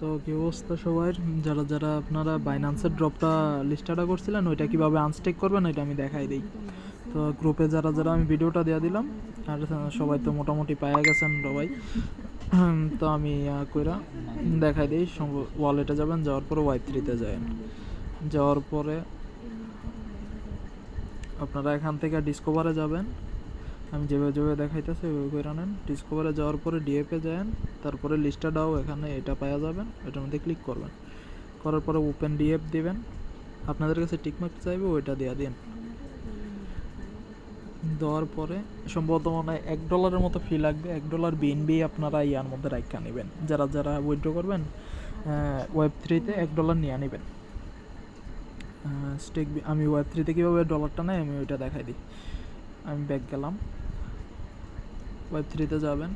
তো কি অবস্থা সবাই? যারা যারা আপনারা বাইন্যান্সের ড্রপটা লিস্টটা করছিলেন ওইটা কিভাবে আনস্টেক করবেন ওইটা আমি দেখাই দিই। তো গ্রুপে যারা যারা আমি ভিডিওটা দেওয়া দিলাম আর সবাই তো মোটামুটি পাওয়া গেছেন সবাই। তো আমি কইরা দেখাই দিই। ওয়ালেটে যাবেন, যাওয়ার পরে ওয়াইপ3তে যাবেন। যাওয়ার পরে আপনারা এখান থেকে ডিসকভারে যাবেন। আমি যেভাবে যেভাবে দেখাইতেছি ওইভাবে করে নেন। ডিসকভারে যাওয়ার পরে ডিএপে যান, তারপরে লিস্টটাও এখানে এটা পাওয়া যাবেন, এটার মধ্যে ক্লিক করবেন। করার পরে ওপেন ডিএপ দিবেন। আপনাদের কাছে টিকমার্ক চাইবে ওইটা দিয়ে দিন। দেওয়ার পরে সম্ভবত মনে হয় $1 মতো ফি লাগবে। $1 বিএনবি আপনারা ইয়ার মধ্যে রাখা নেবেন। যারা যারা উইথড্র করবেন ওয়েব3তে $1 নিয়ে নেবেন। স্টেক আমি ওয়েব3তে কীভাবে ডলারটা নেয় আমি ওইটা দেখাই দিই। আমি ব্যাক গেলাম, ওয়েব3তে যাবেন।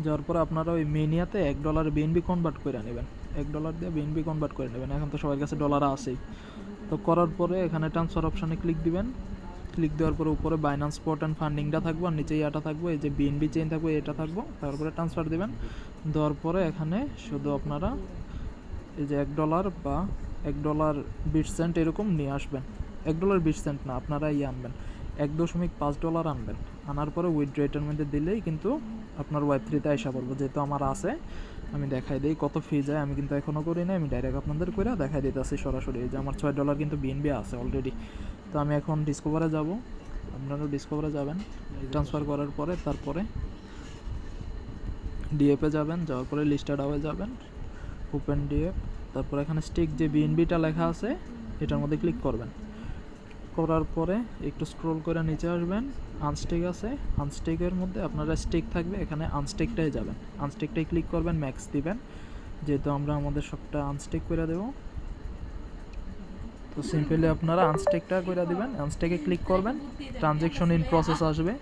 যাওয়ার পরে আপনারা ওই মেনিয়াতে $1 বিএনবি কনভার্ট করে নেবেন। $1 দিয়ে বিএনবি কনভার্ট করে নেবেন। এখন তো সবার কাছে ডলার আছেই। তো করার পরে এখানে ট্রান্সফার অপশানে ক্লিক দিবেন। ক্লিক দেওয়ার পরে উপরে বাইন্যান্স স্পট অ্যান্ড ফান্ডিংটা থাকবে, আর নিচে এটা থাকবে, এই যে বিএনবি চেইন থাকবে এটা থাকবে। তারপরে ট্রান্সফার দেবেন। দেওয়ার পরে এখানে শুধু আপনারা এই যে $1 বা $1.20 এরকম নিয়ে আসবেন। $1.20 না, আপনারা আনবেন $1.5 আনবেন। আনার পরে উইথড্র এটার মধ্যে দিলেই কিন্তু আপনার ওয়েব3তে আইসা পড়বো। যেহেতু আমার আছে আমি দেখাই দিই কত ফি যায়। আমি কিন্তু এখনও করি না, আমি ডাইরেক্ট আপনাদের করে দেখাই দিতেছি সরাসরি। এই যে আমার $6 কিন্তু বিএনবি আছে অলরেডি। তো আমি এখন ডিসকভারে যাব, আপনারাও ডিসকভারে যাবেন। ট্রান্সফার করার পরে তারপরে ডিএপে যাবেন। যাওয়ার পরে লিস্টেডাওয়ে যাবেন, ওপেন ডিএপ। তারপর এখানে স্টেক যে বিএনবিটা লেখা আছে এটার মধ্যে ক্লিক করবেন। করার পরে একটু স্ক্রল করে নিচে আসবেন, আনস্টেক আছে। আনস্টেকের মধ্যে আপনারা স্টেক থাকবে, এখানে আনস্টেকটাই যাবেন। আনস্টেকটাই ক্লিক করবেন, ম্যাক্স দিবেন, যেহেতু আমরা আমাদের সবটা আনস্টেক করে দেবো। তো সিম্পলি আপনারা আনস্টেকটা করে দিবেন। আনস্টেকে ক্লিক করবেন, ট্রানজ্যাকশন ইন প্রসেস আসবে।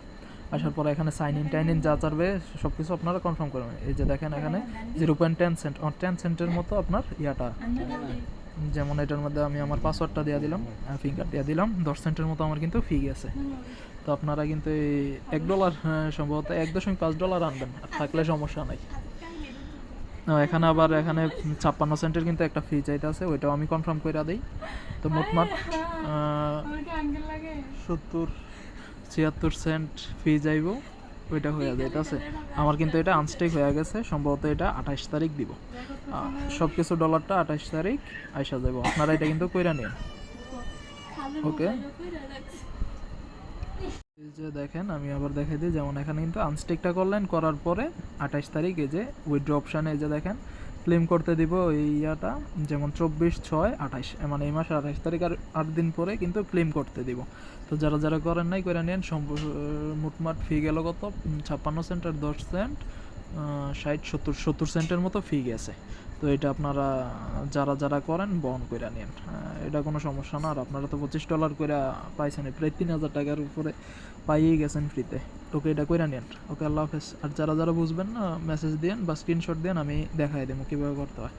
আসার পরে এখানে সাইন ইন টাইন ইন যা চাইবে সব কিছু আপনারা কনফার্ম করবেন। এই যে দেখেন এখানে 0.10 10 সেন্টের মতো আপনার ইয়াটা, যেমন এটার মধ্যে আমি আমার পাসওয়ার্ডটা দিয়ে দিলাম, ফিঙ্গার দিয়ে দিলাম, 10 সেন্টের মতো আমার কিন্তু ফি গেছে। তো আপনারা কিন্তু এই $1 সম্ভবত $1.5 আনবেন, আর থাকলে সমস্যা নাই। এখানে আবার এখানে 56 সেন্টের কিন্তু একটা ফি চাইতে আছে, ওইটাও আমি কনফার্ম করে দিই। তো মোটমাট 70-76 সেন্ট ফি যাইব, ওইটা হয়ে যায়। ঠিক আছে, আমার কিন্তু এটা আনস্টেক হয়ে গেছে। সম্ভবত এটা 28 তারিখ দিব, সব কিছু ডলারটা 28 তারিখ আইসা যাব। আপনারা এটা কিন্তু কইরা নিন। ওকে, এই যে দেখেন আমি আবার দেখাই দিই। যেমন এখানে কিন্তু আনস্টেকটা করলেন, করার পরে 28 তারিখ এই যে উইথড্র অপশানে এই যে দেখেন ক্লেম করতে দিব এই ইয়াটা, যেমন 24/6/28, মানে এই মাসে 28 তারিখ আর 8 দিন পরে কিন্তু ক্লেম করতে দিব। তো যারা যারা করেন নাই করে নেন। মোটমাট ফি গেল কত? 56 সেন্ট আর 10 সেন্ট, 60-70 সেন্টের মতো ফি গেছে। তো এটা আপনারা যারা যারা করেন বহন করে নেন, এটা কোনো সমস্যা না। আর আপনারা তো $25 করে পাইছেন, প্রায় 3000 টাকার উপরে পাইয়েই গেছেন ফ্রিতে। ওকে, এটা করে নেন। ওকে, আল্লাহ হাফেজ। আর যারা যারা বুঝবেন না মেসেজ দেন বা স্ক্রিনশট দেন, আমি দেখাই দেবো কীভাবে করতে হয়।